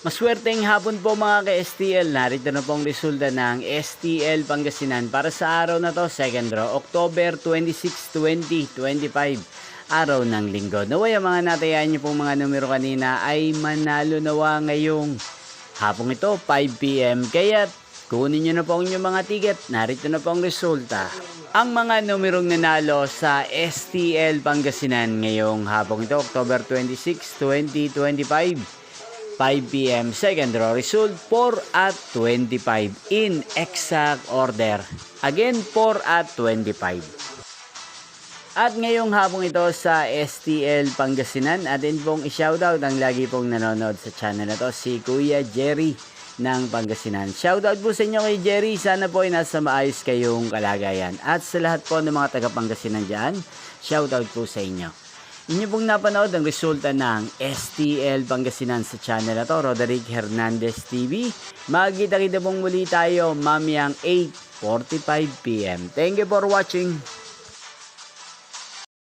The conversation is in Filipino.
Maswerteng hapon po mga ka-STL. Narito na pong resulta ng STL Pangasinan para sa araw na to, second draw, October 26, 2025, araw ng linggo. Naway ang mga natayaan niyo pong mga numero kanina ay manalo nawa ngayong hapong ito, 5 PM. Kaya kunin niyo na po ang inyong mga ticket. Narito na po ang resulta. Ang mga numerong nanalo sa STL Pangasinan ngayong hapong ito, October 26, 2025. 5 PM, second draw result 4 at 25 in exact order. Again, 4 at 25. At ngayong hapong ito sa STL Pangasinan, atin pong i-shoutout ang lagi pong nanonood sa channel na to, si Kuya Jerry ng Pangasinan. Shoutout po sa inyo kay Jerry, sana po ay nasa maayos kayong kalagayan. At sa lahat po ng mga taga Pangasinan dyan, shoutout po sa inyo. Inyo pong napanood ang resulta ng STL Pangasinan sa channel na to, Roderick Hernandez TV. Magkita-kita pong muli tayo mamayang 8:45 PM. Thank you for watching.